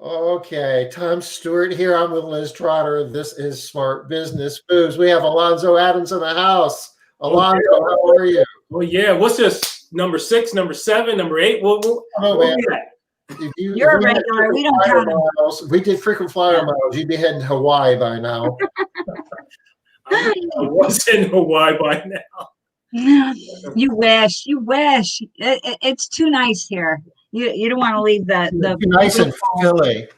Okay, Tom Stewart here. I'm with Liz Trotter. This is Smart Business Moves. We have Alonzo Adams in the house. Okay. Alonzo, how are you? Well, yeah. What's this? Number 6, number 7, number 8? Oh, What man. we at? You're a regular. We don't count them. If we did frequent flyer miles, you'd be heading to Hawaii by now. I was in Hawaii by now. You wish. You wish. It's too nice here. You don't want to leave the It'd be nice in Philly.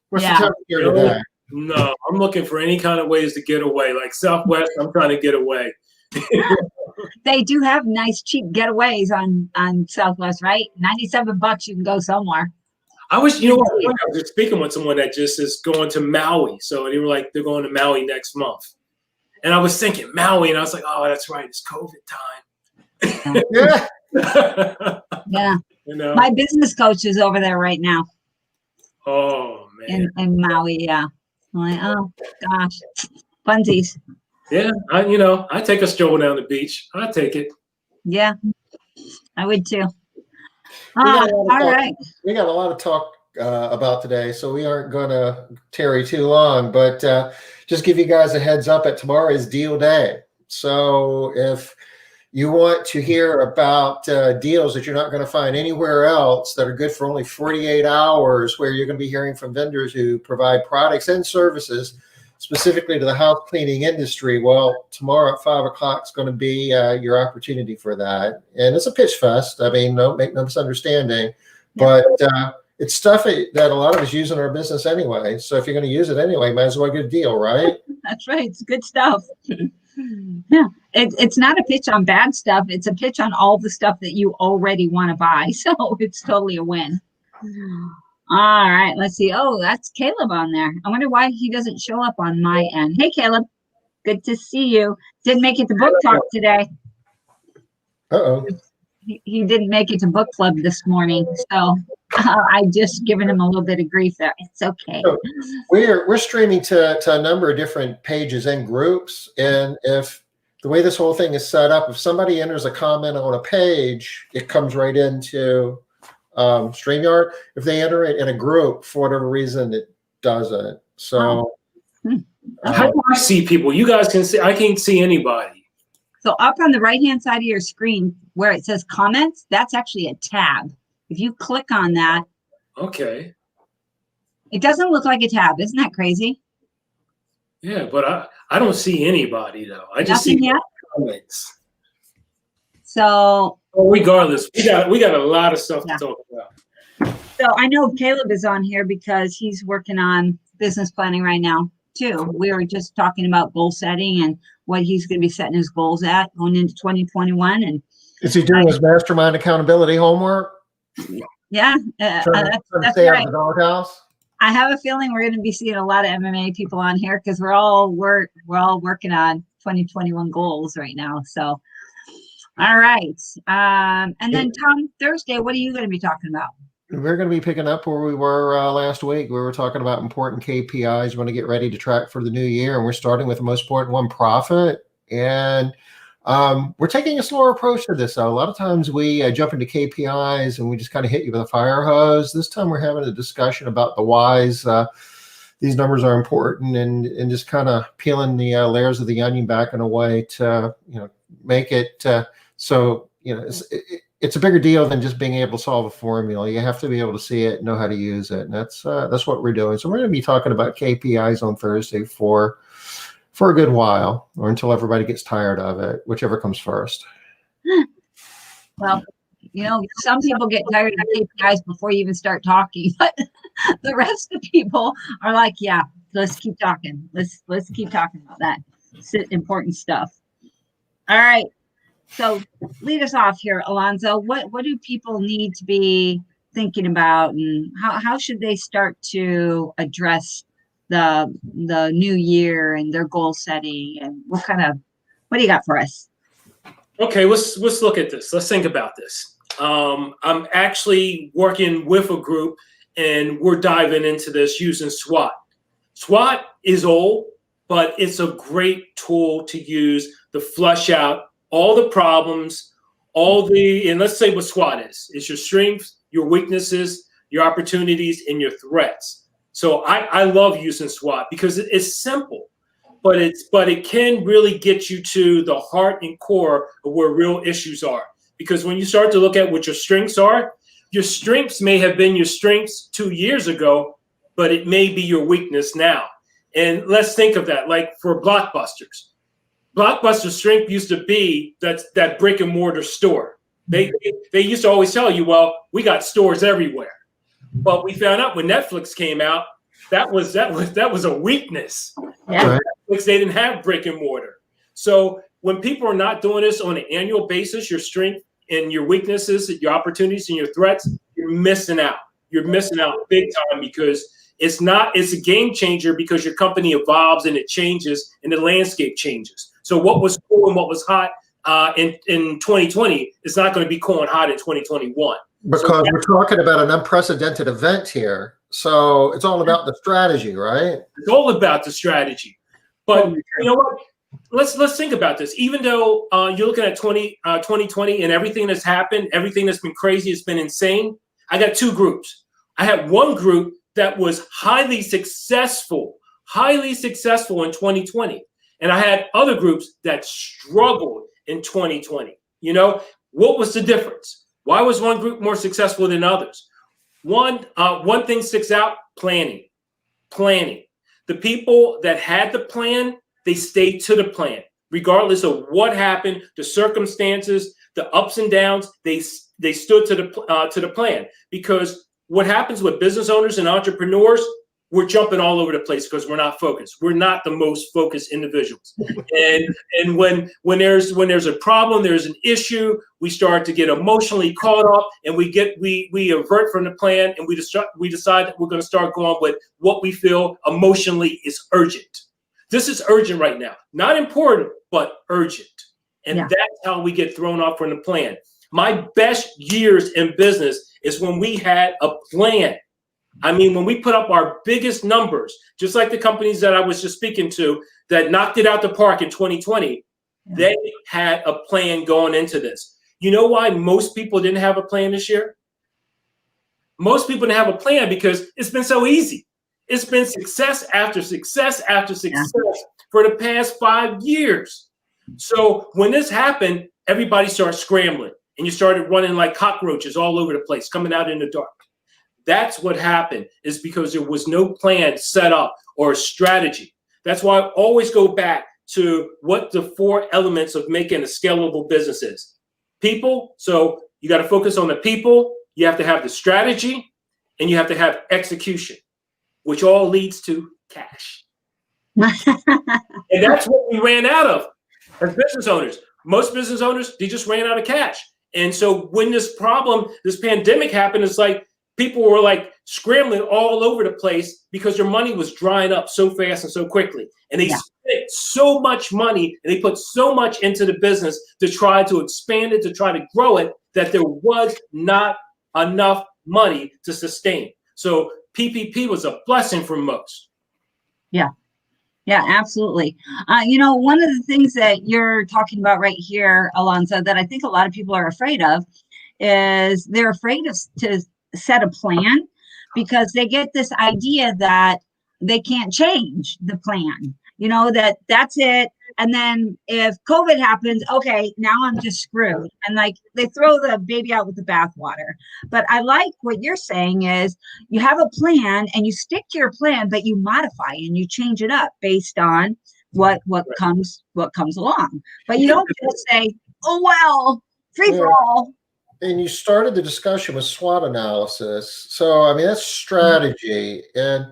What's the temperature today? No, I'm looking for any kind of ways to get away. Like Southwest, I'm trying to get away. They do have nice cheap getaways on Southwest, right? $97, you can go somewhere. I was just speaking with someone that just is going to Maui. So they were like, they're going to Maui next month. And I was thinking Maui, and I was like, oh, that's right, it's COVID time. Yeah. Yeah. You know? My business coach is over there right now. Oh man. In Maui, yeah. I'm like, oh gosh. Funsies. Yeah, I take a stroll down the beach. I take it. Yeah, I would too. All right. We got a lot of talk about today, so we aren't going to tarry too long, but just give you guys a heads up that tomorrow is deal day. So if you want to hear about deals that you're not going to find anywhere else that are good for only 48 hours, where you're going to be hearing from vendors who provide products and services specifically to the house cleaning industry, well, tomorrow at 5 o'clock is going to be your opportunity for that. And it's a pitch fest. I mean, don't make no misunderstanding, but it's stuff that a lot of us use in our business anyway. So if you're going to use it anyway, might as well get a deal, right? That's right. It's good stuff. Yeah. It's not a pitch on bad stuff. It's a pitch on all the stuff that you already want to buy. So it's totally a win. All right, let's see. Oh, that's Caleb on there. I wonder why he doesn't show up on my end. Hey, Caleb. Good to see you. Didn't make it to book talk today. Uh-oh. He didn't make it to book club this morning. So I just given him a little bit of grief there. It's okay. So we're streaming to a number of different pages and groups. And if the way this whole thing is set up, if somebody enters a comment on a page, it comes right into StreamYard. If they enter it in a group, for whatever reason, it doesn't. So how do I see people? You guys can see. I can't see anybody. So up on the right-hand side of your screen where it says comments, that's actually a tab. If you click on that, okay, it doesn't look like a tab. Isn't that crazy? Yeah, but I don't see anybody though. I just Nothing see yet? comments. So regardless, we got a lot of stuff to talk about. So I know Caleb is on here because he's working on business planning right now too. We were just talking about goal setting and what he's going to be setting his goals at going into 2021. And is he doing his mastermind accountability homework? Yeah, That's right. The doghouse. I have a feeling we're going to be seeing a lot of MMA people on here because we're all working on 2021 goals right now. So, all right. And then Tom, Thursday, what are you going to be talking about? We're going to be picking up where we were last week. We were talking about important KPIs. We want to get ready to track for the new year, and we're starting with the most important one, profit. And we're taking a slower approach to this. So a lot of times we jump into KPIs and we just kind of hit you with a fire hose. This time we're having a discussion about the whys. These numbers are important, and just kind of peeling the layers of the onion back in a way to make it so it's a bigger deal than just being able to solve a formula. You have to be able to see it, know how to use it, and that's what we're doing. So we're going to be talking about KPIs on Thursday for a good while, or until everybody gets tired of it, whichever comes first. Well, some people get tired of KPIs before you even start talking, but the rest of the people are like, yeah, let's keep talking. Let's keep talking about that. It's important stuff. All right. So lead us off here, Alonzo. What do people need to be thinking about, and how should they start to address the new year and their goal setting, and what do you got for us? Okay, let's look at this. Let's think about this. I'm actually working with a group, and we're diving into this using SWOT. SWOT is old, but it's a great tool to use to flush out all the problems, and let's say what SWOT is. It's your strengths, your weaknesses, your opportunities, and your threats. So I love using SWOT because it's simple, but it can really get you to the heart and core of where real issues are. Because when you start to look at what your strengths are, your strengths may have been your strengths 2 years ago, but it may be your weakness now. And let's think of that, like for Blockbusters. Blockbuster's strength used to be that brick and mortar store. They used to always tell you, well, we got stores everywhere. But we found out when Netflix came out, that was a weakness. Yeah. Netflix, they didn't have brick and mortar. So when people are not doing this on an annual basis, your strength and your weaknesses, your opportunities and your threats, you're missing out. You're missing out big time because it's a game changer because your company evolves and it changes and the landscape changes. So what was cool and what was hot in 2020 is not going to be cool and hot in 2021. Because we're talking about an unprecedented event here. So it's all about the strategy, right? It's all about the strategy. But you know what? Let's think about this. Even though you're looking at 2020 and everything that's happened, everything that's been crazy, it's been insane. I got two groups. I had one group that was highly successful in 2020. And I had other groups that struggled in 2020. You know, what was the difference? Why was one group more successful than others? One thing sticks out: planning. The people that had the plan, they stayed to the plan. Regardless of what happened, the circumstances, the ups and downs, they stood to the plan. Because what happens with business owners and entrepreneurs, we're jumping all over the place because we're not focused. We're not the most focused individuals. And when there's a problem, there's an issue, we start to get emotionally caught up, and we avert from the plan, and we decide that we're going to start going with what we feel emotionally is urgent. This is urgent right now. Not important, but urgent. And that's how we get thrown off from the plan. My best years in business is when we had a plan. I mean, when we put up our biggest numbers, just like the companies that I was just speaking to that knocked it out the park in 2020, they had a plan going into this. You know why most people didn't have a plan this year? Most people didn't have a plan because it's been so easy. It's been success after success after success for the past 5 years. So when this happened, everybody started scrambling, and you started running like cockroaches all over the place, coming out in the dark. That's what happened, is because there was no plan set up or a strategy. That's why I always go back to what the 4 elements of making a scalable business is. People, so you got to focus on the people, you have to have the strategy, and you have to have execution, which all leads to cash. And that's what we ran out of as business owners. Most business owners, they just ran out of cash. And so when this pandemic happened, it's like, people were like scrambling all over the place because their money was drying up so fast and so quickly. And they spent so much money and they put so much into the business to try to expand it, to try to grow it, that there was not enough money to sustain. So PPP was a blessing for most. Yeah, absolutely. One of the things that you're talking about right here, Alonzo, that I think a lot of people are afraid of is they're afraid to set a plan because they get this idea that they can't change the plan, that's it. And then if COVID happens, okay, now I'm just screwed. And like they throw the baby out with the bathwater. But I like what you're saying is you have a plan and you stick to your plan, but you modify and you change it up based on what comes along. But you don't just say, oh, well, free for all. And you started the discussion with SWOT analysis. So, I mean, that's strategy. And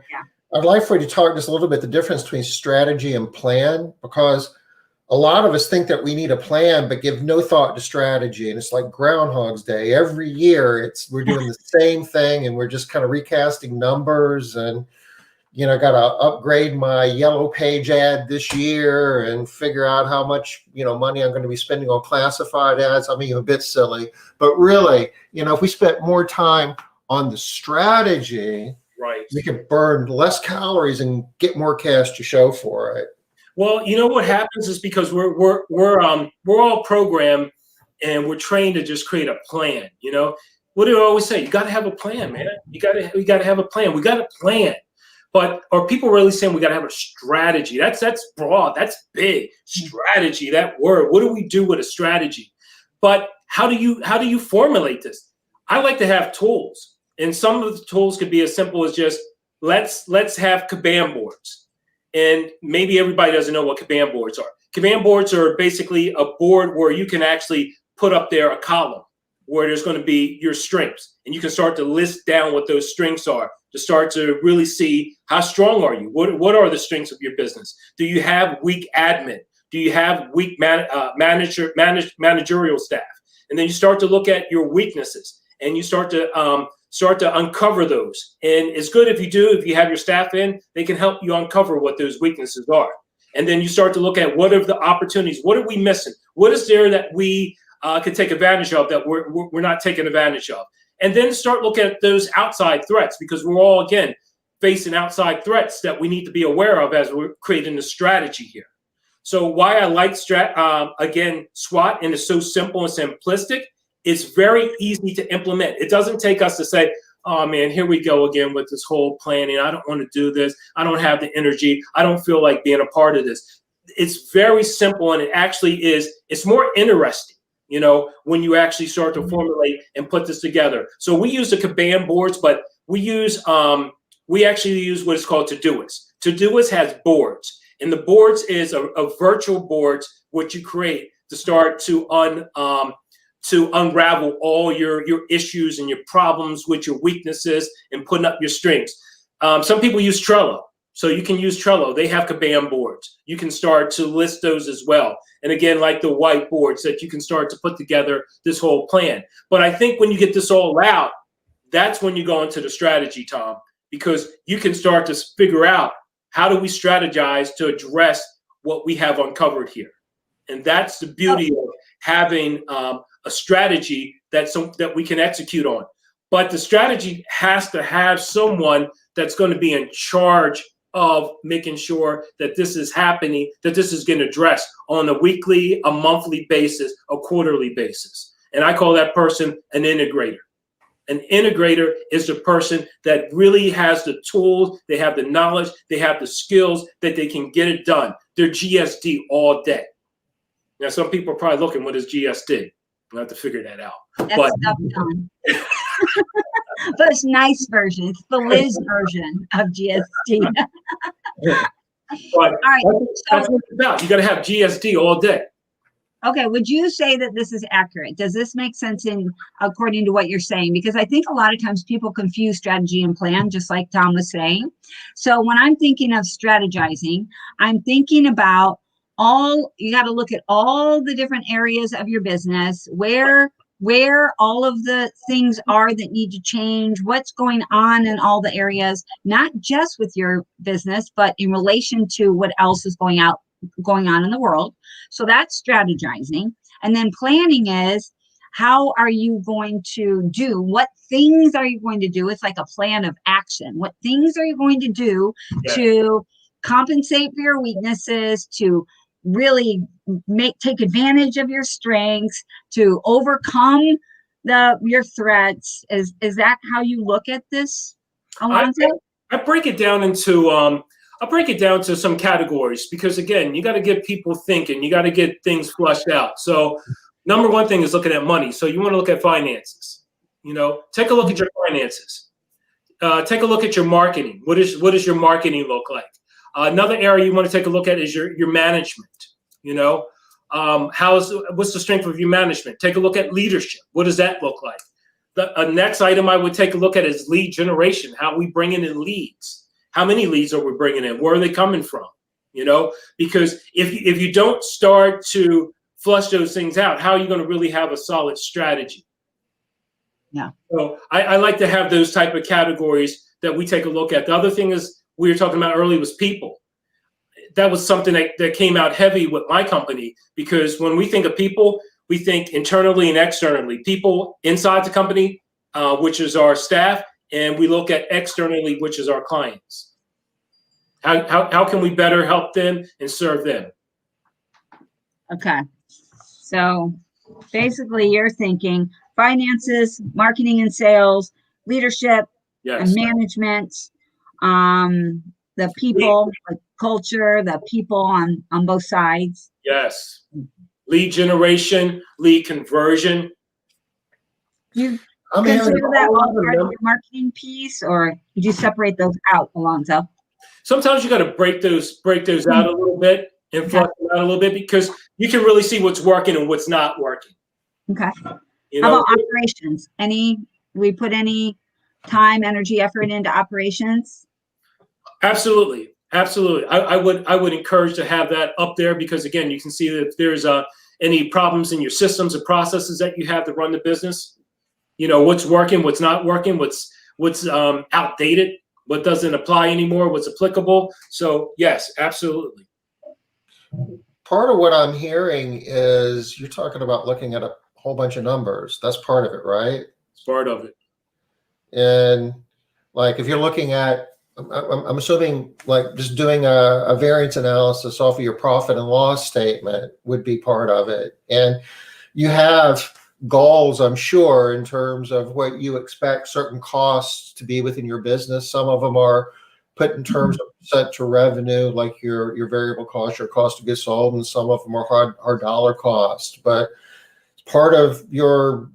I'd like for you to talk just a little bit the difference between strategy and plan, because a lot of us think that we need a plan, but give no thought to strategy. And it's like Groundhog's Day. Every year we're doing the same thing, and we're just kind of recasting numbers and, got to upgrade my yellow page ad this year and figure out how much, money I'm going to be spending on classified ads. I mean, a bit silly, but really, if we spent more time on the strategy, right, we can burn less calories and get more cash to show for it. Well, what happens is because we're all programmed and we're trained to just create a plan. what do I always say? You got to have a plan, man. You got to have a plan. We got to plan. But are people really saying we got to have a strategy? That's broad. That's big. Strategy, that word. What do we do with a strategy? But how do you formulate this? I like to have tools. And some of the tools could be as simple as just let's have Kanban boards. And maybe everybody doesn't know what Kanban boards are. Kanban boards are basically a board where you can actually put up there a column where there's going to be your strengths. And you can start to list down what those strengths are to start to really see how strong are you? What are the strengths of your business? Do you have weak admin? Do you have weak managerial staff? And then you start to look at your weaknesses and you start to uncover those. And it's good if you have your staff in, they can help you uncover what those weaknesses are. And then you start to look at what are the opportunities? What are we missing? What is there that we could take advantage of that we're not taking advantage of? And then start looking at those outside threats, because we're all, again, facing outside threats that we need to be aware of as we're creating a strategy here. So why I like again, SWOT, and it's so simple and simplistic, it's very easy to implement. It doesn't take us to say, oh man, here we go again with this whole planning. I don't want to do this. I don't have the energy. I don't feel like being a part of this. It's very simple, and it actually is, it's more interesting, when you actually start to formulate and put this together. So we use the Kanban boards, but we actually use what is called Todoist. Todoist has boards. And the boards is a virtual boards which you create to start to unravel all your issues and your problems with your weaknesses and putting up your strengths. Some people use Trello. So you can use Trello. They have Kanban boards. You can start to list those as well. And again, like the whiteboards that you can start to put together this whole plan. But I think when you get this all out, that's when you go into the strategy, Tom, because you can start to figure out how do we strategize to address what we have uncovered here. And that's the beauty of having a strategy that we can execute on. But the strategy has to have someone that's going to be in charge of making sure that this is happening, that this is getting addressed on a weekly, a monthly basis, a quarterly basis. And I call that person an integrator. An integrator is the person that really has the tools, they have the knowledge, they have the skills that they can get it done. They're GSD all day. Now, some people are probably looking, what is GSD? I'll have to figure that out. That's stuff done. But it's nice version. It's the Liz version of GSD. All right. That's what it's about. You got to have GSD all day. Okay. Would you say that this is accurate? Does this make sense according to what you're saying? Because I think a lot of times people confuse strategy and plan, just like Tom was saying. So when I'm thinking of strategizing, I'm thinking about you got to look at all the different areas of your business, where all of the things are that need to change, what's going on in all the areas, not just with your business, but in relation to what else is going on in the world. So that's strategizing. And then planning is, how are you going to do? What things are you going to do? It's like a plan of action. What things are you going to do to compensate for your weaknesses, to really take advantage of your strengths, to overcome your threats? Is that how you look at this, Alonzo? I break it down into some categories, because again, you got to get people thinking, you got to get things flushed out. So number one thing is looking at money. So you want to look at finances. Take a look at your finances. Take a look at your marketing. What does your marketing look like? Another area you want to take a look at is your management. What's the strength of your management? Take a look at leadership. What does that look like? The next item I would take a look at is lead generation. How are we bringing in leads? How many leads are we bringing in? Where are they coming from? Because if you don't start to flush those things out, how are you going to really have a solid strategy? Yeah. So I like to have those type of categories that we take a look at. The other thing is, we were talking about earlier, was people. That was something that came out heavy with my company, because when we think of people, we think internally and externally. People inside the company, which is our staff, and we look at externally, which is our clients. How can we better help them and serve them? Okay. So basically you're thinking, finances, marketing and sales, leadership, and Yes. management, the people, the culture, the people on both sides. Yes. Lead generation, lead conversion. You I'm hearing consider a that whole all lot of part of num- your marketing piece, or did you separate those out, Alonzo? Sometimes you got to break those out a little bit and flush them out a little bit, because you can really see what's working and what's not working. Okay. You How know, about operations? We put any time, energy, effort into operations? absolutely. Absolutely. I would encourage to have that up there, because again, you can see that if there's any problems in your systems and processes that you have to run the business, you know, what's working, what's not working, what's outdated, what doesn't apply anymore, what's applicable. So yes, absolutely. Part of what I'm hearing is you're talking about looking at a whole bunch of numbers. That's part of it, right? It's part of it. And like if you're looking at, I'm assuming like just doing a variance analysis off of your profit and loss statement would be part of it. And you have goals, I'm sure, in terms of what you expect certain costs to be within your business. Some of them are put in terms of percent to revenue, like your variable cost, your cost of goods sold, and some of them are hard dollar cost. But part of your,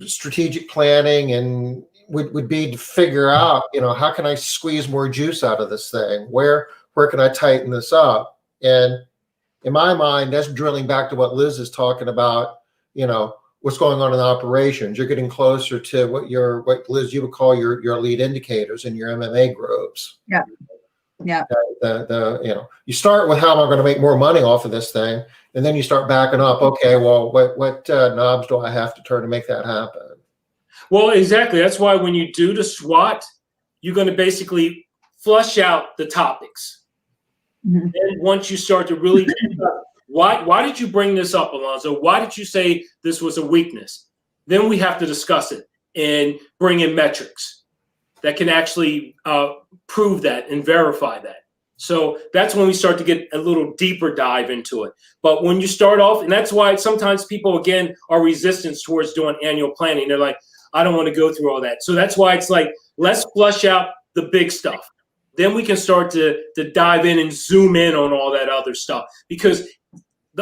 strategic planning and would be to figure out, how can I squeeze more juice out of this thing? Where can I tighten this up? And in my mind, that's drilling back to what Liz is talking about, what's going on in operations. You're getting closer to what Liz, you would call your lead indicators in your MMA groups. Yeah. Yeah. You start with how am I going to make more money off of this thing? And then you start backing up. Okay, well, what knobs do I have to turn to make that happen? Well, exactly. That's why when you do the SWOT, you're going to basically flush out the topics. Mm-hmm. And once you start to really, why did you bring this up, Alonzo? Why did you say this was a weakness? Then we have to discuss it and bring in metrics that can actually prove that and verify that. So that's when we start to get a little deeper dive into it. But when you start off, and that's why sometimes people, again, are resistant towards doing annual planning. They're like, I don't want to go through all that. So that's why it's like, let's flush out the big stuff. Then we can start to dive in and zoom in on all that other stuff. Because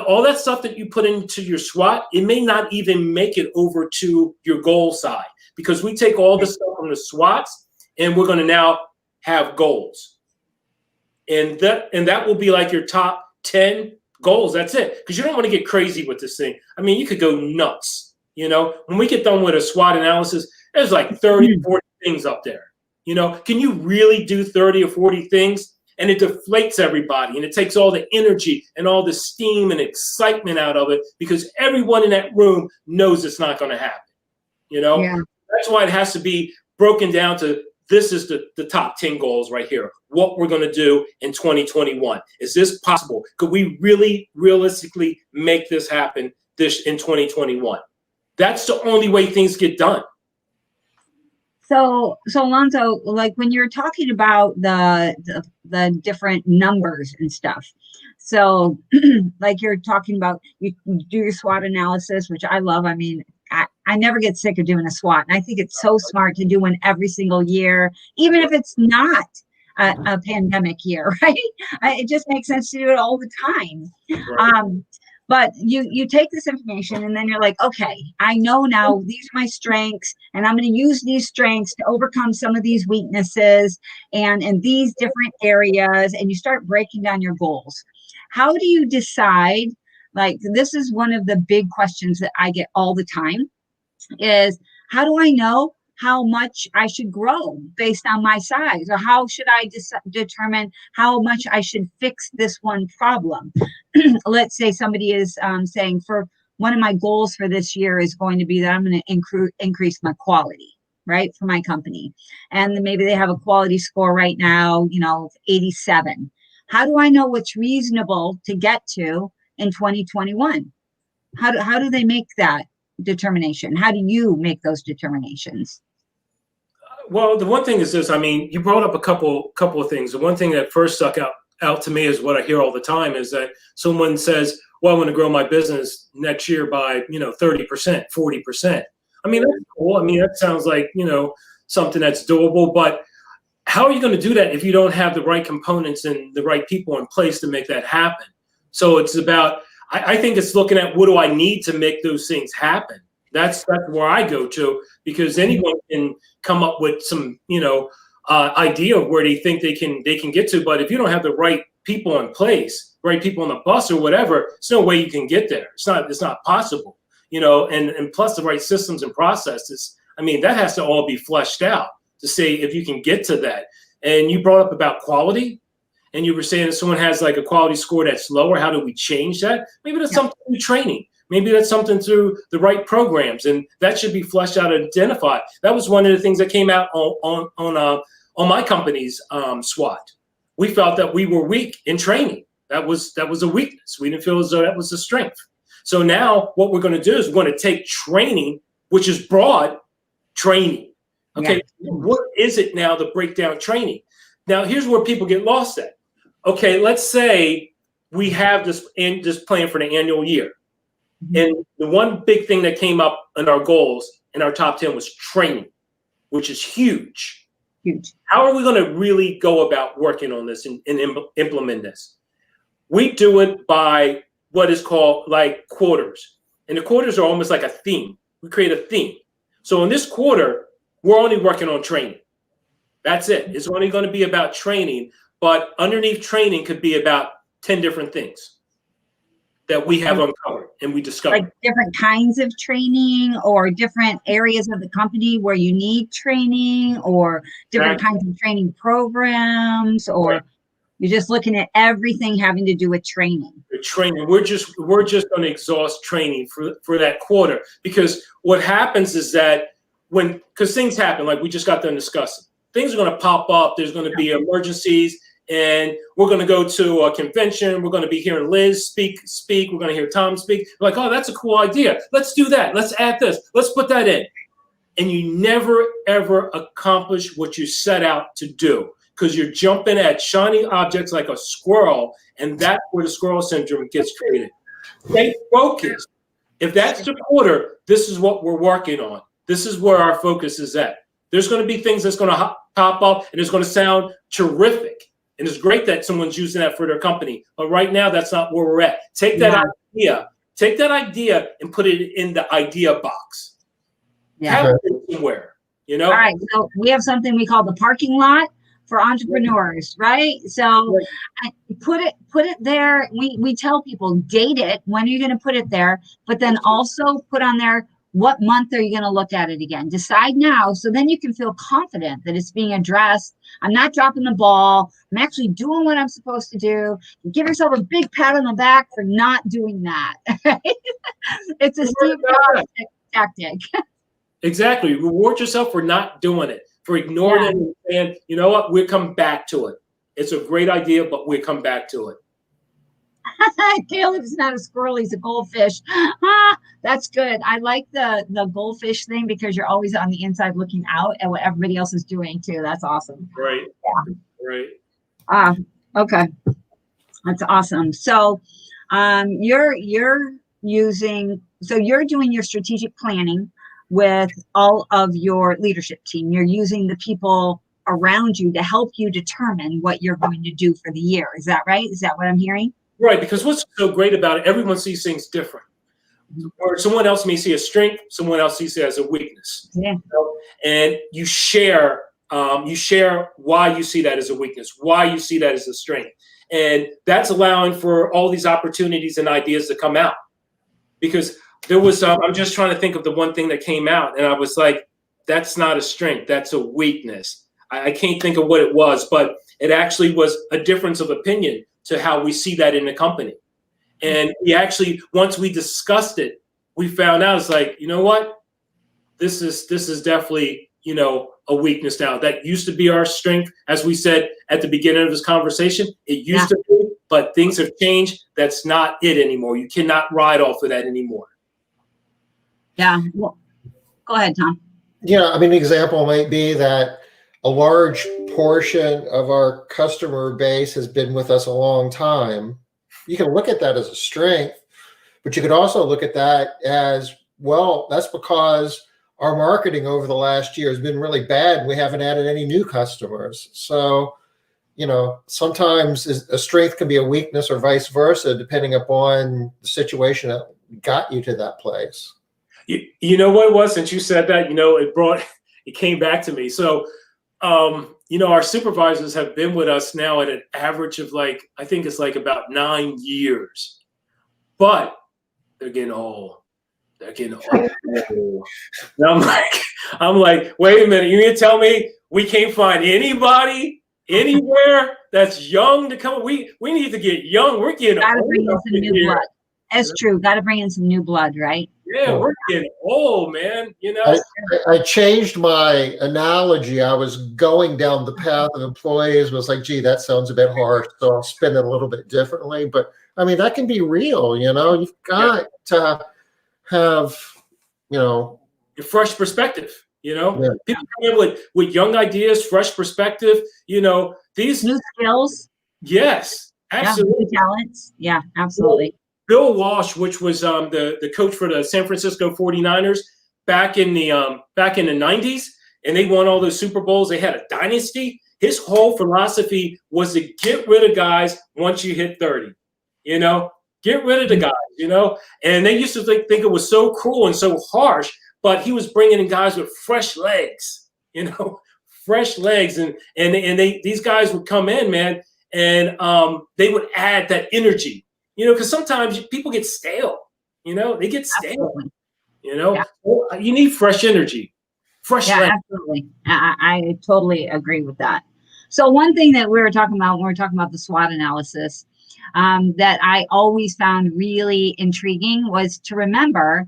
all that stuff that you put into your SWOT, it may not even make it over to your goal side. Because we take all the stuff from the SWOTs and we're going to now have goals. And that will be like your top 10 goals. That's it. Because you don't want to get crazy with this thing. I mean, you could go nuts. When we get done with a SWOT analysis, there's like 30, 40 things up there. Can you really do 30 or 40 things? And it deflates everybody, and it takes all the energy and all the steam and excitement out of it, because everyone in that room knows it's not going to happen. Yeah. That's why it has to be broken down to, this is the top 10 goals right here. What we're going to do in 2021. Is this possible? Could we really realistically make this happen in 2021? That's the only way things get done. So Alonzo, like when you're talking about the different numbers and stuff, so like you're talking about, you do your SWOT analysis, which I love. I mean, I never get sick of doing a SWOT. And I think it's so smart to do one every single year, even if it's not a pandemic year, right? It just makes sense to do it all the time. Right. But you take this information and then you're like, okay, I know now these are my strengths, and I'm going to use these strengths to overcome some of these weaknesses and in these different areas. And you start breaking down your goals. How do you decide? Like, this is one of the big questions that I get all the time is, how do I know how much I should grow based on my size? Or how should I determine how much I should fix this one problem? Let's say somebody is saying, for one of my goals for this year is going to be that I'm going to increase my quality, right, for my company. And then maybe they have a quality score right now, 87. How do I know what's reasonable to get to in 2021? How do they make that determination? How do you make those determinations? Well, the one thing is this. I mean, you brought up a couple of things. The one thing that first stuck out to me is what I hear all the time is that someone says, well, I want to grow my business next year by 30%, 40%. I mean, that's cool. I mean, that sounds like, something that's doable, but how are you going to do that if you don't have the right components and the right people in place to make that happen? So it's about, I think it's looking at what do I need to make those things happen. That's where I go to, because anyone can come up with some, idea of where they think they can get to. But if you don't have the right people in place, right people on the bus or whatever, there's no way you can get there. It's not possible, and plus the right systems and processes. I mean, that has to all be fleshed out to say if you can get to that. And you brought up about quality, and you were saying if someone has like a quality score that's lower, how do we change that? Maybe that's something through training. Maybe that's something through the right programs, and that should be fleshed out and identified. That was one of the things that came out on my company's SWOT. We felt that we were weak in training. That was a weakness. We didn't feel as though that was a strength. So now what we're going to do is we're going to take training, which is broad training. Okay, what is it now to break down training? Now, here's where people get lost at. Okay, let's say we have this plan for the annual year. And the one big thing that came up in our goals in our top 10 was training, which is huge. Huge. How are we going to really go about working on this and implement this? We do it by what is called like quarters. And the quarters are almost like a theme. We create a theme. So in this quarter, we're only working on training. That's it. It's only going to be about training, but underneath training could be about 10 different things that we have uncovered and we discovered. Like different kinds of training or different areas of the company where you need training or different kinds of training programs, or you're just looking at everything having to do with training. The training. We're just going to exhaust training for that quarter, because what happens is that because things happen, like we just got done discussing, things are going to pop up. There's going to be emergencies. And we're going to go to a convention. We're going to be hearing Liz speak. We're going to hear Tom speak. We're like, oh, that's a cool idea. Let's do that. Let's add this. Let's put that in. And you never, ever accomplish what you set out to do, because you're jumping at shiny objects like a squirrel. And that's where the squirrel syndrome gets created. Stay focused. If that's the quarter, this is what we're working on. This is where our focus is at. There's going to be things that's going to pop up, and it's going to sound terrific. And it's great that someone's using that for their company. But right now, that's not where we're at. Take that idea and put it in the idea box. Yeah. Have it somewhere, All right. So we have something we call the parking lot for entrepreneurs, right? So put it there. We tell people, date it. When are you going to put it there? But then also put on there, what month are you going to look at it again? Decide now, so then you can feel confident that it's being addressed. I'm not dropping the ball. I'm actually doing what I'm supposed to do. Give yourself a big pat on the back for not doing that. It's a Steve Jobs tactic. Exactly. Reward yourself for not doing it, for ignoring it and saying, you know what, we'll come back to it. It's a great idea, but we'll come back to it. Caleb's not a squirrel, he's a goldfish. That's good. I like the goldfish thing, because you're always on the inside looking out at what everybody else is doing too. That's awesome. Right. Yeah. Right. Okay. That's awesome. So you're doing your strategic planning with all of your leadership team. You're using the people around you to help you determine what you're going to do for the year. Is that right? Is that what I'm hearing? Right, because what's so great about it, everyone sees things different. Or someone else may see a strength, someone else sees it as a weakness. Yeah. And you share why you see that as a weakness, why you see that as a strength. And that's allowing for all these opportunities and ideas to come out. Because there was, I'm just trying to think of the one thing that came out, and I was like, that's not a strength, that's a weakness. I can't think of what it was, but it actually was a difference of opinion to how we see that in the company. And we actually, once we discussed it, we found out it's like, you know what? This is definitely, a weakness now. That used to be our strength. As we said at the beginning of this conversation, it used to be, but things have changed. That's not it anymore. You cannot ride off of that anymore. Yeah. Well, go ahead, Tom. Yeah, I mean, an example might be that a large portion of our customer base has been with us a long time. You can look at that as a strength, but you could also look at that as, well, that's because our marketing over the last year has been really bad. We haven't added any new customers. So, sometimes a strength can be a weakness or vice versa, depending upon the situation that got you to that place. You know what it was, since you said that, it came back to me. So, our supervisors have been with us now at an average of I think it's about 9 years, but they're getting old. They're getting old. And I'm like, wait a minute. You mean to tell me we can't find anybody anywhere that's young to come? We need to get young. We're getting Gotta old. bring in some new blood. That's true. Got to bring in some new blood, right? Yeah, we're getting old, man. I changed my analogy. I was going down the path of employees, was like, gee, that sounds a bit harsh, so I'll spin it a little bit differently. But I mean, that can be real. You've got to have, a fresh perspective. Yeah. People come in with young ideas, fresh perspective. These new skills. Yes, absolutely. New talents. Yeah, absolutely. Bill Walsh, which was the coach for the San Francisco 49ers back in the 90s, and they won all those Super Bowls. They had a dynasty. His whole philosophy was to get rid of guys once you hit 30. Get rid of the guys. And they used to think it was so cruel and so harsh, but he was bringing in guys with fresh legs. Fresh legs, and these guys would come in, man, and they would add that energy. Because sometimes people get stale. They get stale. Yeah. You need fresh energy, fresh. Yeah, absolutely. I totally agree with that. So one thing that we were talking about when we were talking about the SWOT analysis, that I always found really intriguing was to remember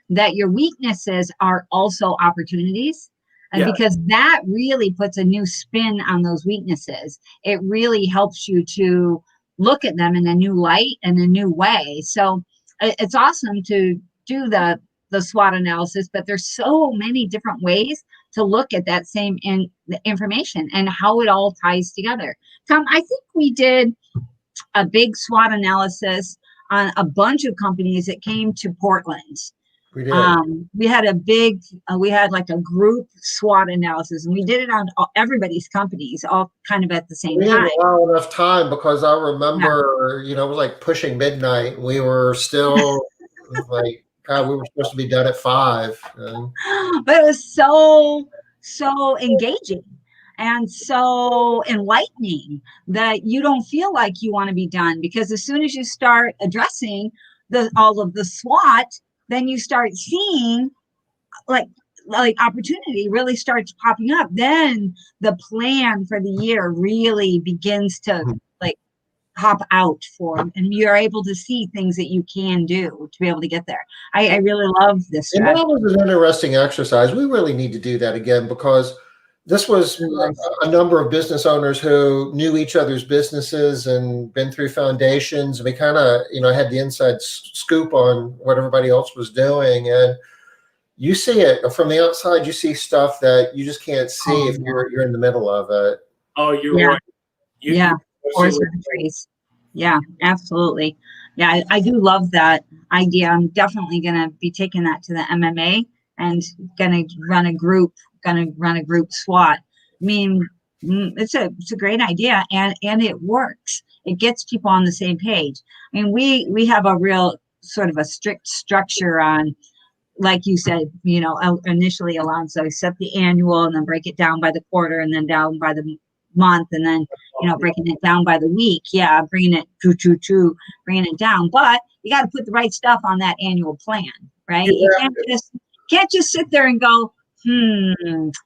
that your weaknesses are also opportunities. And because that really puts a new spin on those weaknesses. It really helps you to look at them in a new light and a new way. So it's awesome to do the SWOT analysis, but there's so many different ways to look at that same information and how it all ties together. Tom, I think we did a big SWOT analysis on a bunch of companies that came to Portland. We did. We had like a group SWOT analysis, and we did it on everybody's companies, all kind of at the same time. We didn't allow enough time because I remember, it was like pushing midnight. We were still like, God, we were supposed to be done at 5. But it was so engaging and so enlightening that you don't feel like you want to be done, because as soon as you start addressing all of the SWOT, then you start seeing like opportunity really starts popping up. Then the plan for the year really begins to pop out and you're able to see things that you can do to be able to get there. I really love this. And that was an interesting exercise. We really need to do that again, because this was a number of business owners who knew each other's businesses and been through foundations. And we kind of, had the inside scoop on what everybody else was doing. And you see it from the outside, you see stuff that you just can't see if you're in the middle of it. Oh, you're right. Yeah, absolutely. Yeah, I do love that idea. I'm definitely going to be taking that to the MMA and going to run a group SWOT. I mean, it's a great idea, and it works. It gets people on the same page. I mean, we have a real sort of a strict structure on, like you said, initially, Alonzo, set the annual and then break it down by the quarter and then down by the month, and then breaking it down by the week. Yeah, bringing it bringing it down. But you got to put the right stuff on that annual plan, right? Yeah. You can't just sit there and go,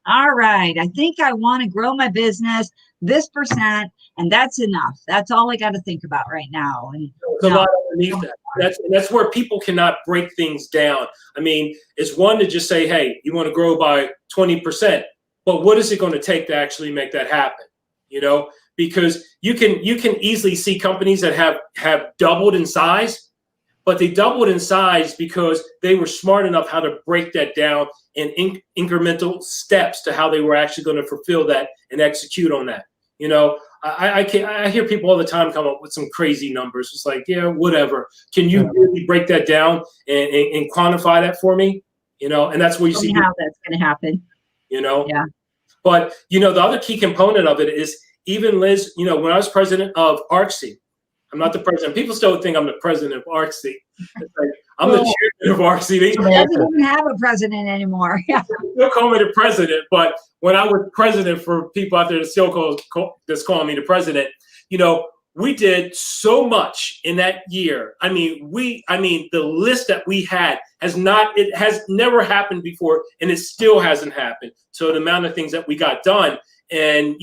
all right, I think I want to grow my business this %, and that's enough. That's all I got to think about right now. And there's a lot underneath that. That's where people cannot break things down. I mean, it's one to just say, hey, you want to grow by 20%, but what is it going to take to actually make that happen? Because you can easily see companies that have doubled in size, but they doubled in size because they were smart enough how to break that down in incremental steps to how they were actually going to fulfill that and execute on that. I hear people all the time come up with some crazy numbers. It's like, yeah, whatever. Can you really break that down and quantify that for me? And that's where you see how that's going to happen. Yeah. But the other key component of it is even Liz, when I was president of ARCSI, I'm not the president. People still think I'm the president of ARCSI. Like, I'm the chairman of ARCSI. He doesn't even have a president anymore. Yeah. They'll call me the president, but when I was president, for people out there that still that's calling me the president, we did so much in that year. I mean, the list that we had has never happened before, and it still hasn't happened. So the amount of things that we got done, and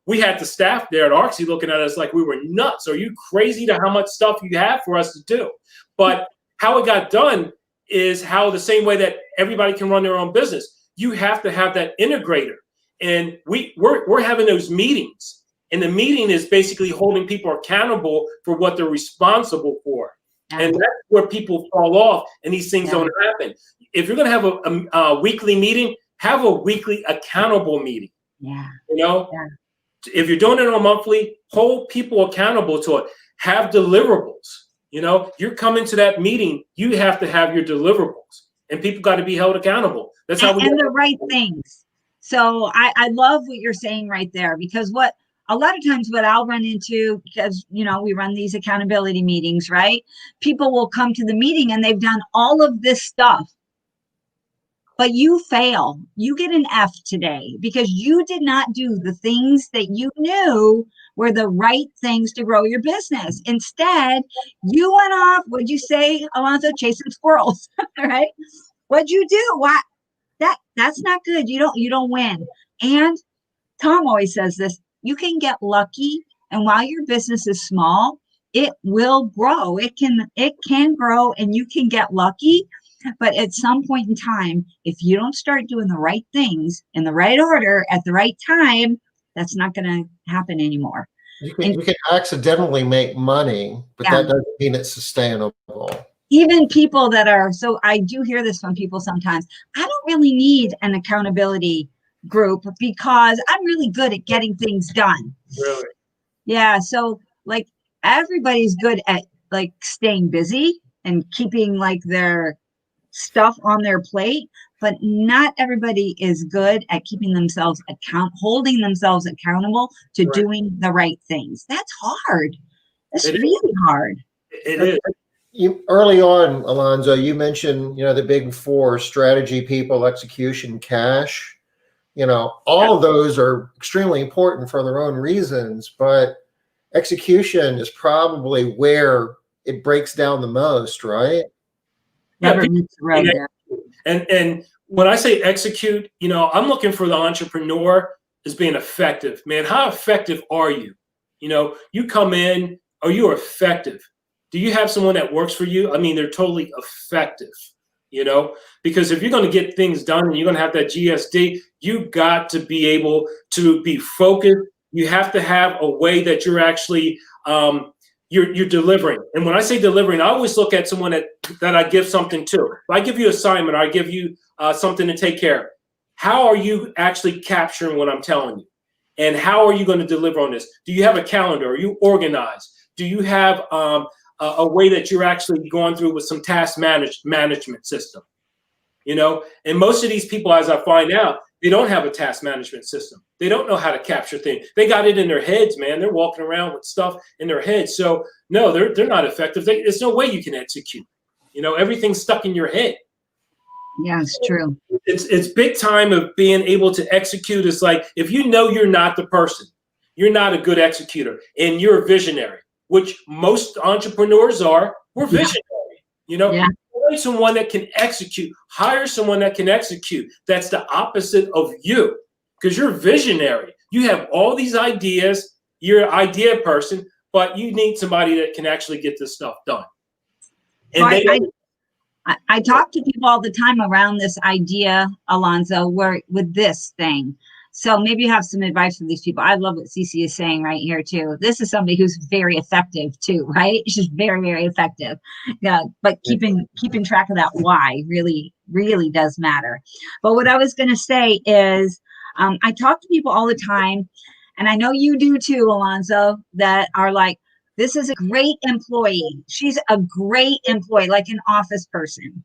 we had the staff there at ARCSI looking at us like we were nuts. Are you crazy to how much stuff you have for us to do? But how it got done is how the same way that everybody can run their own business, you have to have that integrator. And we're having those meetings. And the meeting is basically holding people accountable for what they're responsible for. And that's where people fall off and these things don't happen. If you're going to have a weekly meeting, have a weekly accountable meeting. Yeah. If you're doing it on monthly, hold people accountable to it. Have deliverables. You're coming to that meeting, you have to have your deliverables, and people got to be held accountable. That's how and the right things. So I love what you're saying right there, because a lot of times what I'll run into, because, we run these accountability meetings, right? People will come to the meeting and they've done all of this stuff, but you fail. You get an F today because you did not do the things that you knew were the right things to grow your business. Instead, you went off, what'd you say, Alonzo? Chasing squirrels, right? What'd you do? What? That's not good. You don't win. And Tom always says this, you can get lucky, and while your business is small, it will grow. It can grow, and you can get lucky. But at some point in time, if you don't start doing the right things in the right order at the right time, that's not going to happen anymore. You can accidentally make money, but that doesn't mean it's sustainable. Even people that are, so I do hear this from people sometimes, I don't really need an accountability group because I'm really good at getting things done. Really? Yeah. So like everybody's good at like staying busy and keeping like their stuff on their plate, but not everybody is good at keeping themselves holding themselves accountable to doing the right things. That's hard. That's really hard. It is. Early on, Alonzo, you mentioned, the big four: strategy, people, execution, cash. All of those are extremely important for their own reasons, but execution is probably where it breaks down the most, right? And when I say execute, I'm looking for the entrepreneur as being effective. Man, how effective are you? You come in, are you effective? Do you have someone that works for you? I mean, they're totally effective, because if you're going to get things done and you're going to have that GSD, you got to be able to be focused. You have to have a way that you're actually you're delivering. And when I say delivering, I always look at someone that I give something to. If I give you an assignment, or I give you something to take care of, how are you actually capturing what I'm telling you? And how are you going to deliver on this? Do you have a calendar? Are you organized? Do you have a way that you're actually going through with some task management system? And most of these people, as I find out, they don't have a task management system. They don't know how to capture things. They got it in their heads, man. They're walking around with stuff in their heads. So no, they're not effective. There's no way you can execute. Everything's stuck in your head. Yeah, it's true. It's big time of being able to execute. It's like, if you're not the person, you're not a good executor, and you're a visionary, which most entrepreneurs are. We're visionary, Find someone that can execute. Hire someone that can execute. That's the opposite of you, because you're visionary. You have all these ideas. You're an idea person, but you need somebody that can actually get this stuff done. And I talk to people all the time around this idea, Alonzo, with this thing. So maybe you have some advice for these people. I love what Cece is saying right here too. This is somebody who's very effective too, right? She's very, very effective. Yeah, but keeping track of that why really, really does matter. But what I was going to say is, I talk to people all the time, and I know you do too, Alonzo, that are like, this is a great employee. She's a great employee, like an office person.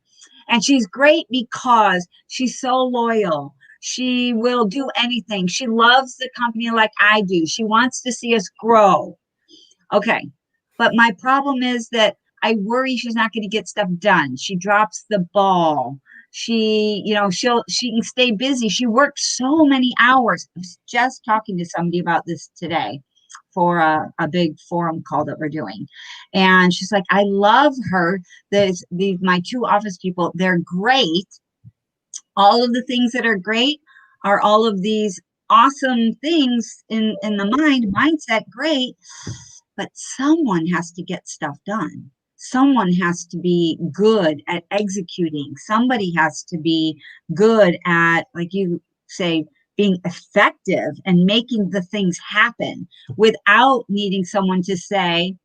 And she's great because she's so loyal. She will do anything. She loves the company like I do. She wants to see us grow. Okay. But my problem is that I worry she's not going to get stuff done. She drops the ball. She can stay busy. She works so many hours. I was just talking to somebody about this today for a big forum call that we're doing. And she's like, I love her. My two office people, they're great. All of the things that are great are all of these awesome things in the mindset, great. But someone has to get stuff done. Someone has to be good at executing. Somebody has to be good at, like you say, being effective and making the things happen without needing someone to say,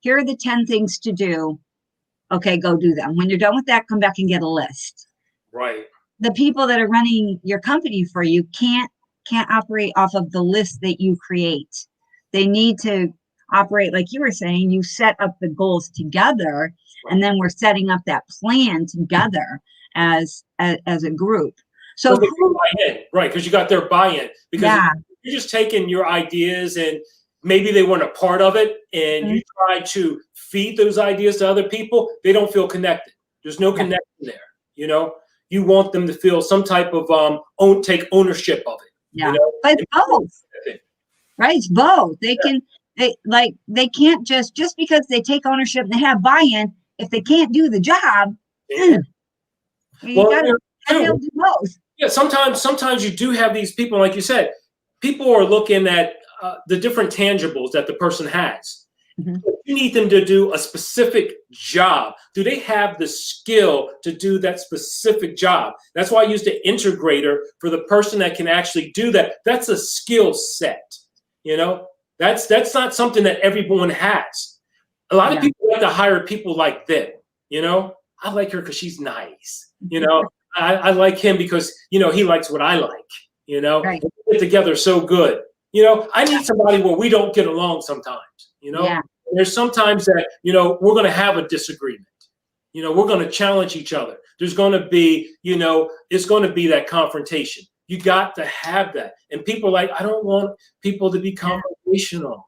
here are the 10 things to do. Okay, go do them. When you're done with that, come back and get a list. Right. The people that are running your company for you can't operate off of the list that you create. They need to operate, like you were saying, you set up the goals together, and then we're setting up that plan together as a group. So right, because you got their buy-in. Because you're just taking your ideas and maybe they weren't a part of it, and you try to feed those ideas to other people, they don't feel connected. There's no connection there. You want them to feel some type of take ownership of it. Yeah, but it's both. Right, it's both. They can't just because they take ownership and they have buy-in, if they can't do the job, you gotta do both. Yeah, sometimes you do have these people, like you said, people are looking at the different tangibles that the person has. You need them to do a specific job. Do they have the skill to do that specific job? That's why I use the integrator for the person that can actually do that. That's a skill set. That's not something that everyone has. A lot of people like to hire people like them. I like her because she's nice. I like him because he likes what I like. Right. We get together so good. I need somebody where we don't get along sometimes. There's sometimes that we're going to have a disagreement. We're going to challenge each other. There's going to be it's going to be that confrontation. You got to have that. And people I don't want people to be confrontational.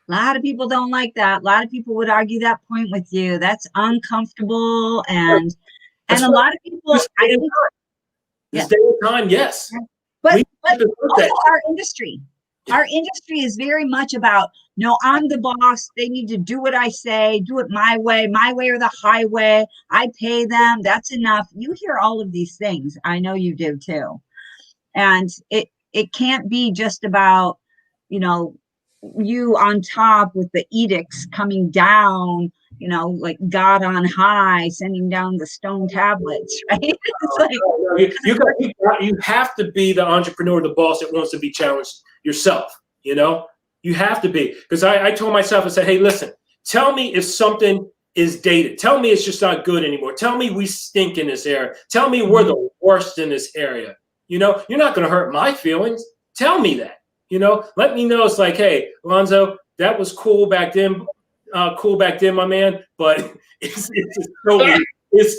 A lot of people don't like that. A lot of people would argue that point with you. That's uncomfortable. And a lot of people, this day and time, yes. But also our industry is very much about, no, I'm the boss. They need to do what I say, do it my way or the highway. I pay them. That's enough. You hear all of these things. I know you do too. And it can't be just about, you on top with the edicts coming down, like God on high, sending down the stone tablets, right? It's like, you have to be the entrepreneur, the boss that wants to be challenged yourself. You have to be, because I told myself, I said, hey, listen, tell me if something is dated. Tell me it's just not good anymore. Tell me we stink in this area. Tell me we're the worst in this area. You're not going to hurt my feelings. Tell me that. Let me know. It's like, hey, Alonzo, that was cool back then. My man. But it's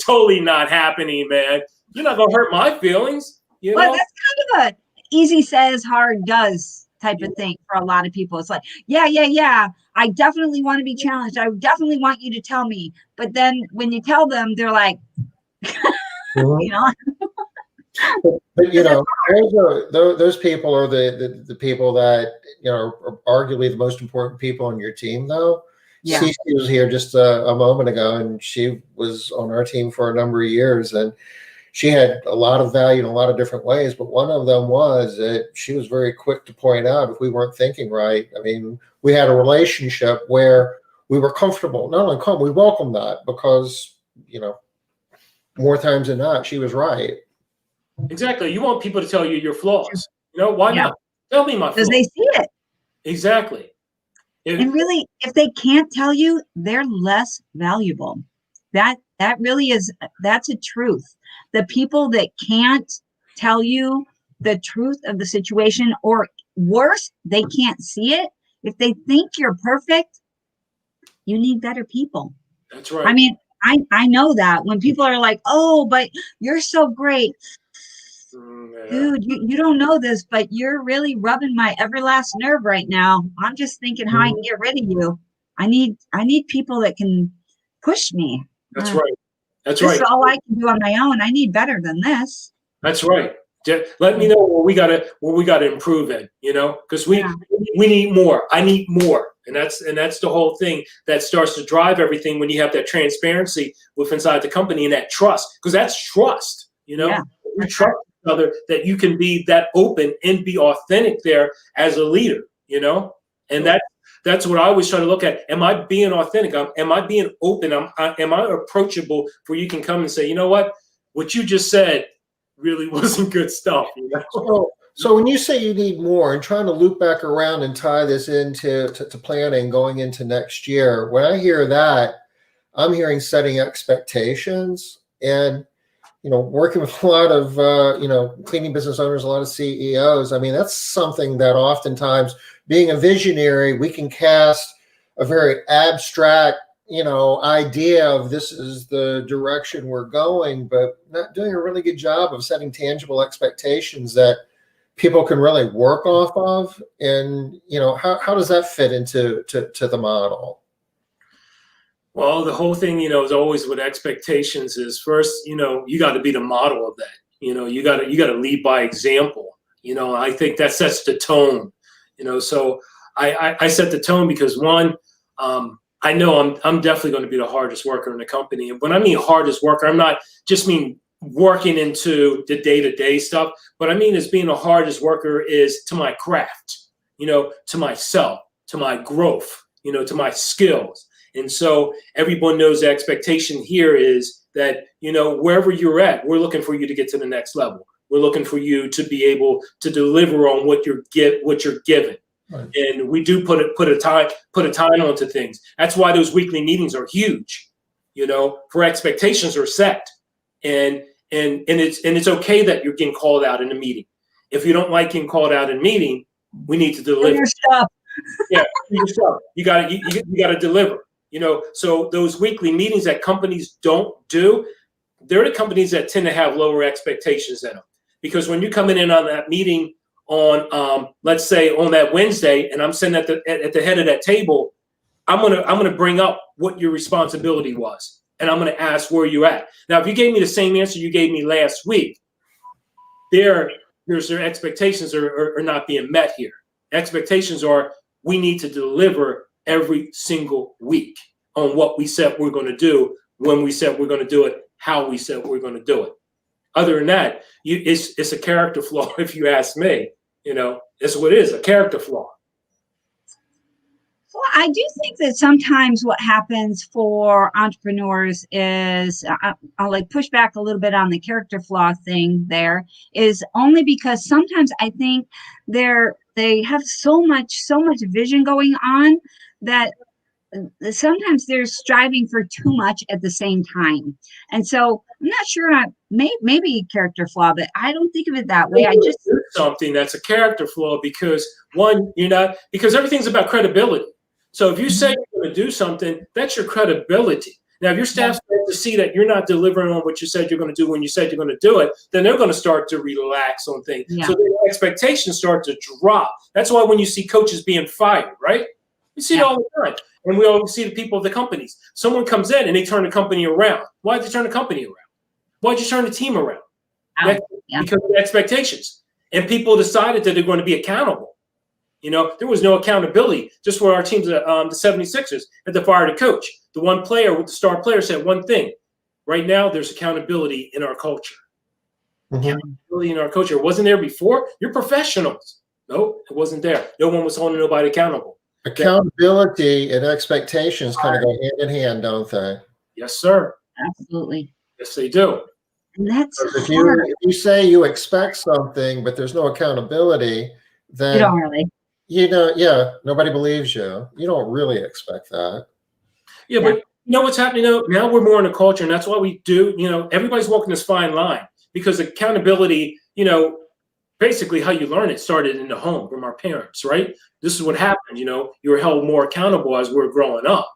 totally not happening, man. You're not going to hurt my feelings. Well, that's kind of a easy says, hard does type of thing for a lot of people. It's like, yeah. I definitely want to be challenged. I definitely want you to tell me. But then when you tell them, they're like, But those people are the people that are arguably the most important people on your team, though. Yeah. Cece was here just a moment ago, and she was on our team for a number of years, and she had a lot of value in a lot of different ways. But one of them was that she was very quick to point out if we weren't thinking right. I mean, we had a relationship where we were comfortable. Not only comfortable, we welcomed that because more times than not, she was right. Exactly. You want people to tell you your flaws. Why not? Tell me my flaws. Because they see it. Exactly. And really, if they can't tell you, they're less valuable. That really is, that's a truth. The people that can't tell you the truth of the situation, or worse, they can't see it. If they think you're perfect, you need better people. That's right. I mean, I know that when people are like, oh, but you're so great. Yeah. Dude, you don't know this, but you're really rubbing my every last nerve right now. I'm just thinking how I can get rid of you. I need people that can push me. That's right. That's This right. is all I can do on my own. I need better than this. That's right. Let me know where we gotta improve in, because we need more. I need more. And that's the whole thing that starts to drive everything when you have that transparency with inside the company and that trust. Because that's trust, Yeah. We trust each other that you can be that open and be authentic there as a leader, And that's what I always try to look at. Am I being authentic? Am I being open? Am I approachable where you can come and say, you know what you just said really wasn't good stuff. So when you say you need more, and trying to loop back around and tie this into to planning going into next year, when I hear that, I'm hearing setting expectations and working with a lot of cleaning business owners, a lot of CEOs. I mean, that's something that oftentimes, being a visionary, we can cast a very abstract idea of this is the direction we're going, but not doing a really good job of setting tangible expectations that people can really work off of. And how does that fit into the model? Well, the whole thing, is always with expectations is first, you got to be the model of that. You got to lead by example. I think that sets the tone. So I set the tone because one, I know I'm definitely going to be the hardest worker in the company. And when I mean hardest worker, I'm not just mean working into the day-to-day stuff, but I mean as being the hardest worker is to my craft, to myself, to my growth, to my skills. And so everyone knows the expectation here is that, wherever you're at, we're looking for you to get to the next level. We're looking for you to be able to deliver on what you're given. Right. And we do put a time onto things. That's why those weekly meetings are huge, for expectations are set. And it's okay that you're getting called out in a meeting. If you don't like getting called out in a meeting, we need to deliver. Your stuff. Yeah, your stuff. You got to deliver. So those weekly meetings that companies don't do, they're the companies that tend to have lower expectations in them. Because when you come in on that meeting on let's say on that Wednesday, and I'm sitting at the head of that table, I'm gonna bring up what your responsibility was, and I'm gonna ask where you at. Now, if you gave me the same answer you gave me last week, their expectations are not being met here. Expectations are we need to deliver every single week on what we said we're going to do, when we said we're going to do it, how we said we're going to do it. Other than that, it's a character flaw, if you ask me. It's what it is, a character flaw. Well, I do think that sometimes what happens for entrepreneurs is, I'll like push back a little bit on the character flaw thing there, is only because sometimes I think they have so much vision going on that sometimes they're striving for too much at the same time. And so I'm not sure, maybe character flaw, but I don't think of it that way. I just something that's a character flaw because one, because everything's about credibility. So if you say you're going to do something, that's your credibility. Now, if your staff starts to see that you're not delivering on what you said you're going to do when you said you're going to do it, then they're going to start to relax on things. Yeah. So their expectations start to drop. That's why when you see coaches being fired, right? You see it all the time. And we always see the people of the companies. Someone comes in and they turn the company around. Why did they turn the company around? Why did you turn the team around? Because of the expectations. And people decided that they're going to be accountable. There was no accountability just for our teams, the 76ers, had to fire the coach. The one player with the star player said one thing. Right now, there's accountability in our culture. Mm-hmm. Accountability in our culture. It wasn't there before. You're professionals. No, it wasn't there. No one was holding nobody accountable. Accountability and expectations kind of go hand in hand, don't they? Yes, sir. Absolutely. Yes, they do. And that's if you say you expect something, but there's no accountability, then you don't really. Nobody believes you. You don't really expect that. Yeah, but what's happening now? Now we're more in a culture, and that's why we do. Everybody's walking this fine line because accountability. Basically, how you learn it started in the home from our parents, right? This is what happened. You were held more accountable as we're growing up.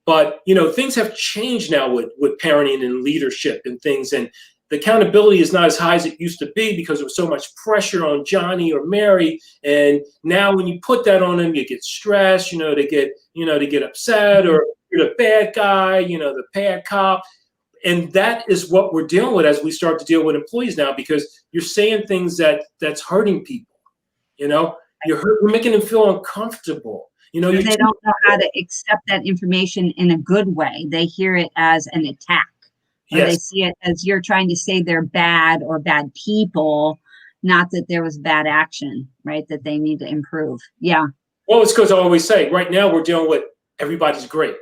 But, things have changed now with parenting and leadership and things. And the accountability is not as high as it used to be because there was so much pressure on Johnny or Mary. And now when you put that on them, you get stressed, they get upset, or you're the bad guy, the bad cop. And that is what we're dealing with as we start to deal with employees now, because you're saying things that's hurting people. You're making them feel uncomfortable. They don't know how to accept that information in a good way. They hear it as an attack. Or yes. They see it as you're trying to say they're bad or bad people, not that there was bad action, right? That they need to improve. Yeah. Well, it's because I always say right now we're dealing with everybody's great.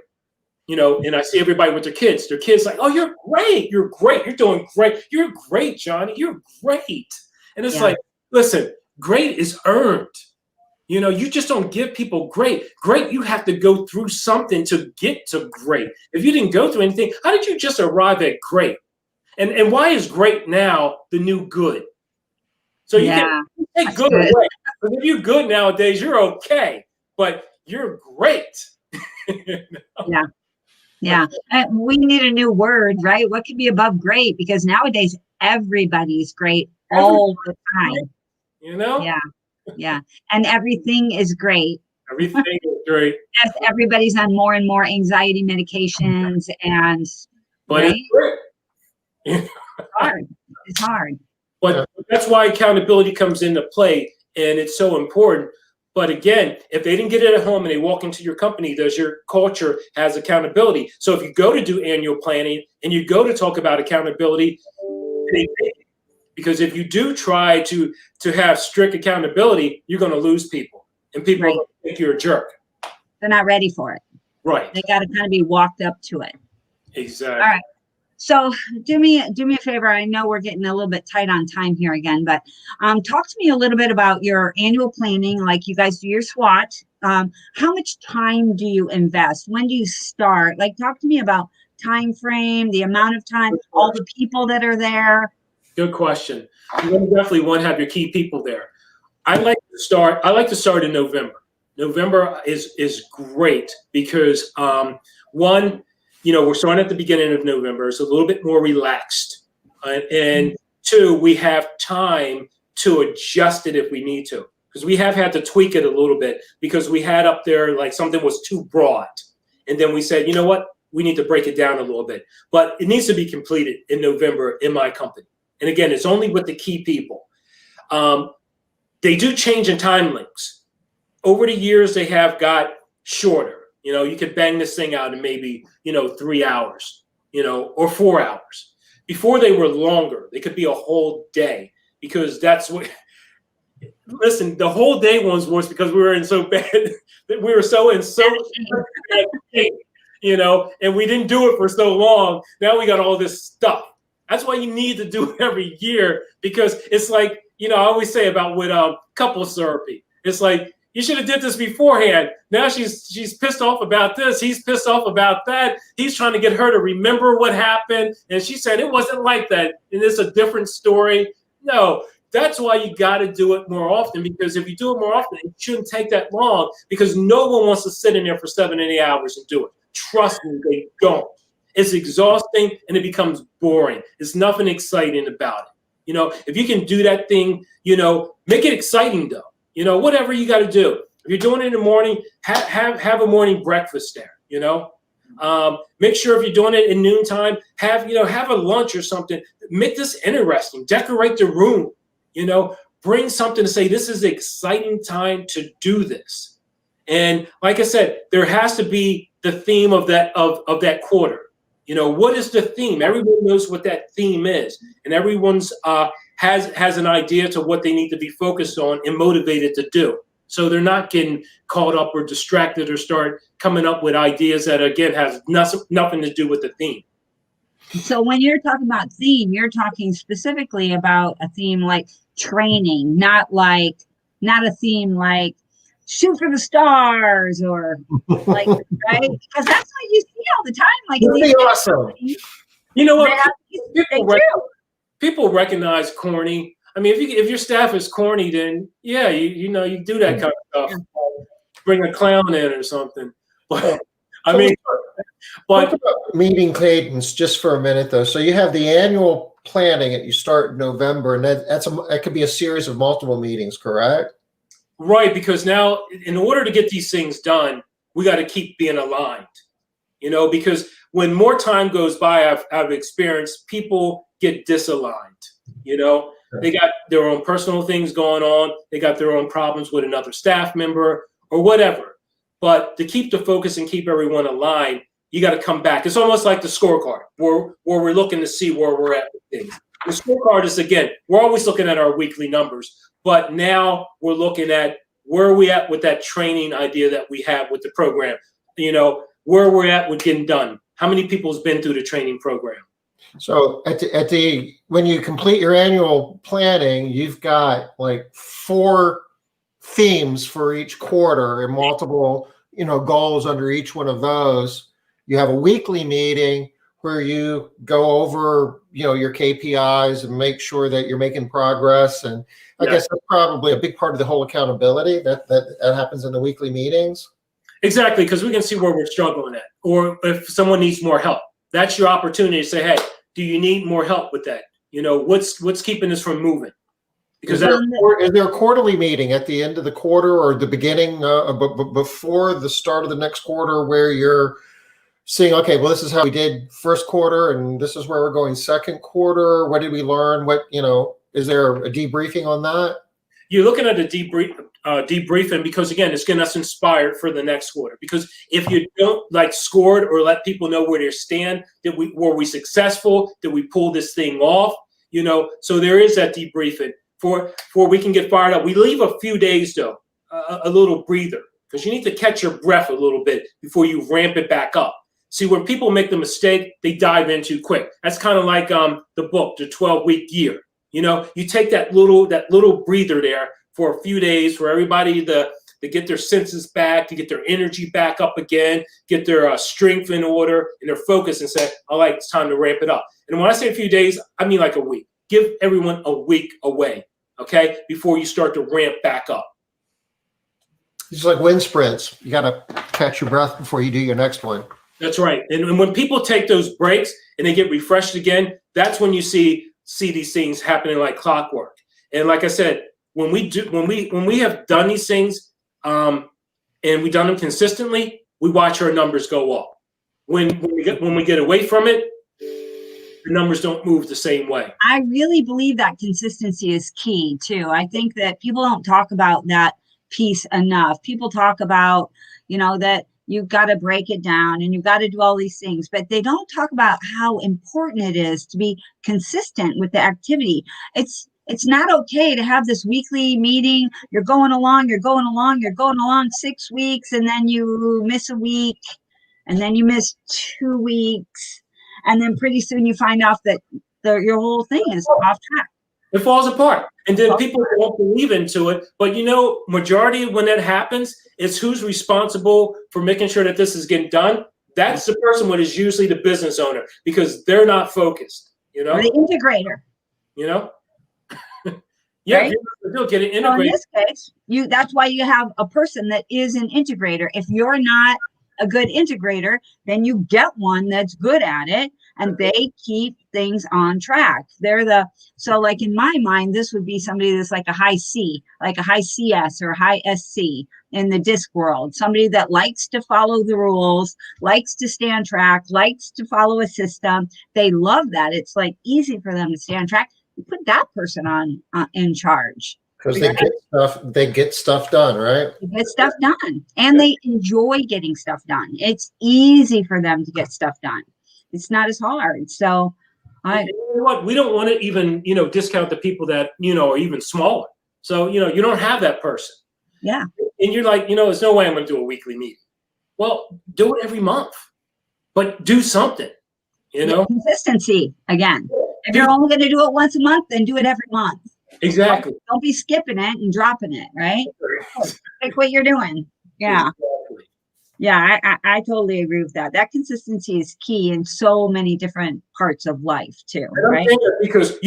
And I see everybody with their kids. Their kids like, oh, you're great. You're great. You're doing great. You're great, Johnny. You're great. And it's like, listen, great is earned. You just don't give people great. Great, you have to go through something to get to great. If you didn't go through anything, how did you just arrive at great? And why is great now the new good? So you can take good away. But if you're good nowadays, you're okay. But you're great. Yeah. We need a new word, right? What could be above great? Because nowadays everybody's great all the time. Yeah. And everything is great. Everything is great. Yes, everybody's on more and more anxiety medications, but right? It's great. It's hard. But that's why accountability comes into play, and it's so important. But again, if they didn't get it at home and they walk into your company, your culture has accountability. So if you go to do annual planning and you go to talk about accountability, because if you do try to have strict accountability, you're going to lose people, and people are going to think you're a jerk. They're not ready for it. Right. They got to kind of be walked up to it. Exactly. All right. So do me a favor. I know we're getting a little bit tight on time here again, but talk to me a little bit about your annual planning. Like you guys do your SWOT. How much time do you invest? When do you start? Like, talk to me about time frame, the amount of time, all the people that are there. Good question. You definitely want to have your key people there. I like to start in November. November is great because one, we're starting at the beginning of November. It's a little bit more relaxed. And two, we have time to adjust it if we need to. Because we have had to tweak it a little bit because we had up there like something was too broad. And then we said, you know what? We need to break it down a little bit. But it needs to be completed in November in my company. And again, it's only with the key people. They do change in time links. Over the years, they have got shorter. You could bang this thing out in maybe, 3 hours, or 4 hours. Before they were longer. They could be a whole day because that's what, listen, the whole day ones was because we were in so bad, we were so bad shape, and we didn't do it for so long. Now we got all this stuff. That's why you need to do it every year, because it's like, I always say about with couples therapy. It's like, you should have did this beforehand. Now she's pissed off about this. He's pissed off about that. He's trying to get her to remember what happened. And she said, it wasn't like that. And it's a different story. No, that's why you got to do it more often, because if you do it more often, it shouldn't take that long, because no one wants to sit in there for 7 or 8 hours and do it. Trust me, they don't. It's exhausting and it becomes boring. There's nothing exciting about it. If you can do that thing, make it exciting though. Whatever you got to do. If you're doing it in the morning, have a morning breakfast there. Make sure if you're doing it in noontime, have a lunch or something. Make this interesting. Decorate the room. Bring something to say this is an exciting time to do this. And like I said, there has to be the theme of that quarter. What is the theme? Everyone knows what that theme is, and everyone's has an idea to what they need to be focused on and motivated to do. So they're not getting caught up or distracted or start coming up with ideas that, again, has nothing to do with the theme. So when you're talking about theme, you're talking specifically about a theme like training, not a theme like shoot for the stars or like, right? Because that's what you see all the time. Like, it'd be awesome. You know what? People recognize corny. I mean, if your staff is corny, then you do that kind of stuff. Bring a clown in or something. But I mean, Talk but about meeting cadence just for a minute, though. So you have the annual planning that you start in November, and that could be a series of multiple meetings, correct? right, because now in order to get these things done, we got to keep being aligned. Because when more time goes by, I've experienced people get disaligned. They got their own personal things going on. They got their own problems with another staff member or whatever. But to keep the focus and keep everyone aligned, you got to come back. It's almost like the scorecard where we're looking to see where we're at with things. The scorecard is, again, we're always looking at our weekly numbers, but now we're looking at where are we at with that training idea that we have with the program. Where we're at with getting done. How many people has been through the training program? So when you complete your annual planning, you've got like 4 themes for each quarter and multiple, goals under each one of those. You have a weekly meeting where you go over, your KPIs and make sure that you're making progress. And I guess that's probably a big part of the whole accountability that happens in the weekly meetings. Exactly, because we can see where we're struggling at, or if someone needs more help. That's your opportunity to say, "Hey, do you need more help with that? What's keeping this from moving?" Because is there a quarterly meeting at the end of the quarter or the beginning before the start of the next quarter where you're seeing, okay, well, this is how we did first quarter, and this is where we're going second quarter. What did we learn? Is there a debriefing on that? You're looking at a debriefing because, again, it's getting us inspired for the next quarter. Because if you don't scored or let people know where they stand, were we successful? Did we pull this thing off? So there is that debriefing for we can get fired up. We leave a few days though, a little breather, because you need to catch your breath a little bit before you ramp it back up. See, when people make the mistake, they dive in too quick. That's kind of like the book, The 12-Week Year. You take that little breather there for a few days for everybody to get their senses back, to get their energy back up again, get their strength in order and their focus, and say, all right, it's time to ramp it up. And when I say a few days, I mean like a week. Give everyone a week away, okay, before you start to ramp back up. It's like wind sprints. You got to catch your breath before you do your next one. That's right. And when people take those breaks and they get refreshed again, that's when you see these things happening like clockwork. And like I said, when we have done these things and we've done them consistently, we watch our numbers go up. When we get away from it, the numbers don't move the same way. I really believe that consistency is key too. I think that people don't talk about that piece enough. People talk about, that you've got to break it down and you've got to do all these things, but they don't talk about how important it is to be consistent with the activity. It's not okay to have this weekly meeting. You're going along 6 weeks, and then you miss a week, and then you miss 2 weeks, and then pretty soon you find out that your whole thing is off track. It falls apart. And then people won't believe into it. But majority when that happens, it's who's responsible for making sure that this is getting done. That's the person what is usually the business owner, because they're not focused, Or the integrator. Yeah, right? You'll get it integrated. So in this case, that's why you have a person that is an integrator. If you're not a good integrator, then you get one that's good at it, and they keep things on track. So like in my mind, this would be somebody that's like a high C, like a high CS or a high SC in the disc world. Somebody that likes to follow the rules, likes to stay on track, likes to follow a system. They love that. It's like easy for them to stay on track. You put that person on in charge. Because they get stuff done, right? They get stuff done, and they enjoy getting stuff done. It's easy for them to get stuff done. It's not as hard. So, you know what? We don't want to even discount the people that are even smaller. So you don't have that person. Yeah. And you're like, there's no way I'm going to do a weekly meeting. Well, do it every month, but do something. Consistency again. If you're only going to do it once a month, then do it every month. Exactly. Don't be skipping it and dropping it, right? Like what you're doing. Yeah. Exactly. Yeah, I totally agree with that. That consistency is key in so many different parts of life too, right? Because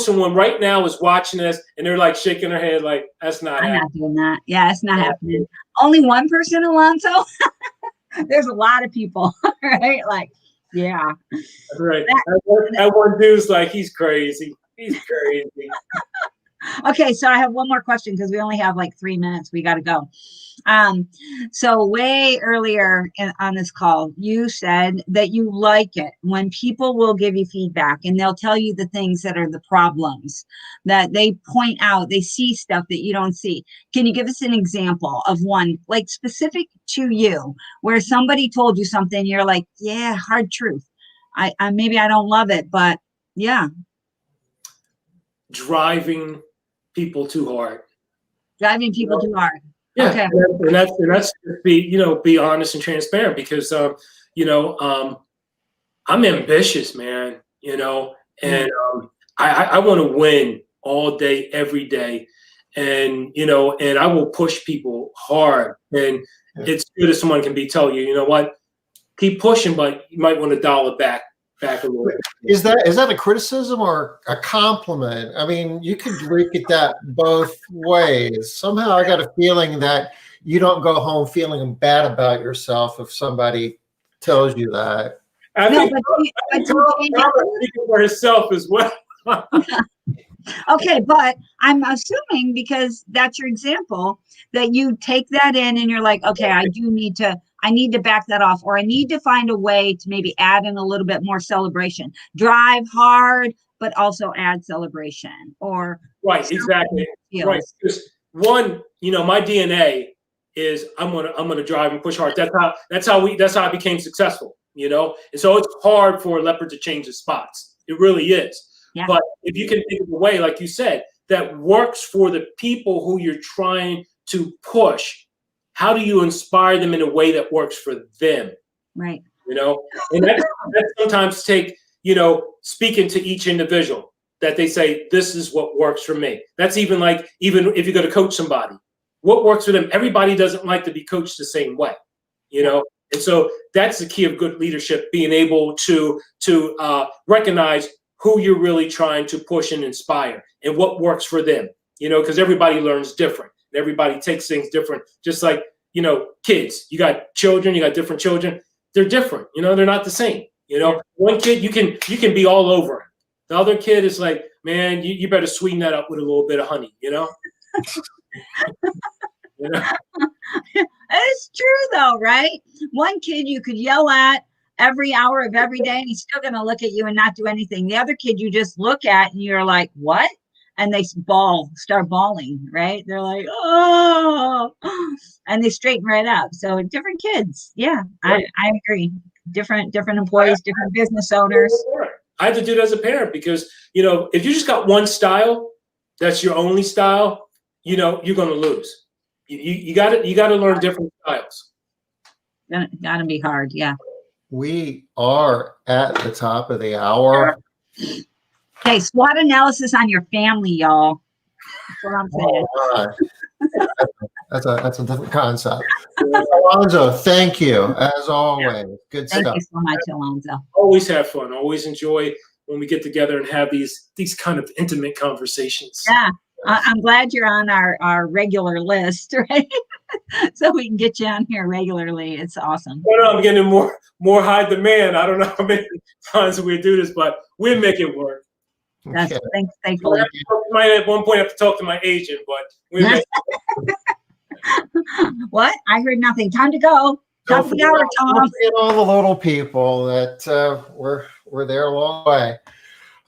someone right now is watching this and they're like shaking their head like, that's not happening. I'm not doing that. Yeah, it's not happening. Only one person, Alonzo? There's a lot of people, right? Like, yeah. That's right. That one dude's like, he's crazy. He's crazy. Okay, so I have one more question because we only have like 3 minutes. We got to go. So way earlier on this call, you said that you like it when people will give you feedback and they'll tell you the things that are the problems that they point out. They see stuff that you don't see. Can you give us an example of one like specific to you where somebody told you something, you're like, yeah, hard truth. I maybe I don't love it, but yeah. Driving people too hard. Driving people too hard. Yeah, okay. and that's be honest and transparent because I'm ambitious, man. And I want to win all day, every day, and and I will push people hard. And it's good if someone can tell you, you know what, keep pushing, but you might want to dial it back a little bit. Is that a criticism or a compliment? I mean, you could look at that both ways. Somehow I got a feeling that you don't go home feeling bad about yourself if somebody tells you that. I think speaking for himself as well. Okay, but I'm assuming because that's your example that you take that in and you're like, okay, I need to back that off, or I need to find a way to maybe add in a little bit more celebration. Drive hard, but also add celebration. Or right, exactly. Right. Because one, my DNA is I'm gonna drive and push hard. That's how I became successful. And so it's hard for a leopard to change his spots. It really is. Yeah. But if you can think of a way, like you said, that works for the people who you're trying to push, how do you inspire them in a way that works for them? Right. And that sometimes take, speaking to each individual that they say, this is what works for me. That's even if you're going to coach somebody, what works for them? Everybody doesn't like to be coached the same way, And so that's the key of good leadership, being able to recognize who you're really trying to push and inspire and what works for them, because everybody learns different. Everybody takes things different. Just like, kids, you got children, you got different children. They're different, they're not the same. One kid, you can be all over him. The other kid is like, man, you better sweeten that up with a little bit of honey, It's true though, right? One kid you could yell at every hour of every day and he's still going to look at you and not do anything. The other kid you just look at and you're like, what? And they start bawling, right? They're like, oh, and they straighten right up. So different kids. Yeah, right. I agree. Different employees, different business owners. I had to do it as a parent because, if you just got one style, that's your only style, you're going to lose. You got to learn different styles. Got to be hard. Yeah. We are at the top of the hour. Okay, SWOT analysis on your family, y'all. That's what I'm saying. That's a different concept. Alonzo, thank you as always. Good stuff. Thank you so much, Alonzo. Always have fun. Always enjoy when we get together and have these kind of intimate conversations. Yeah, I'm glad you're on our regular list, right? So we can get you on here regularly. It's awesome. Well, I'm getting more high demand. I don't know how many times we do this, but we'll make it work. That's thankfully. Might at one point have to talk to my agent, but we'll make it. What? I heard nothing. Time to go. Top of the hour, Tom. All the little people that were there a long way.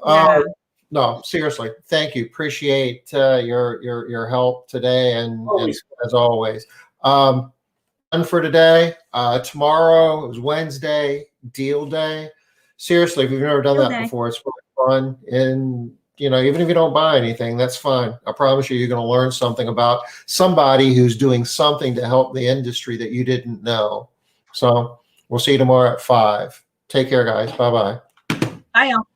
Yeah. No, seriously, thank you. Appreciate your help today, and as always. Done for today. Tomorrow is Wednesday, deal day. Seriously, if you've never done that before, it's really fun. And even if you don't buy anything, that's fine. I promise you're going to learn something about somebody who's doing something to help the industry that you didn't know. So we'll see you tomorrow at 5. Take care, guys. Bye-bye. Bye, y'all.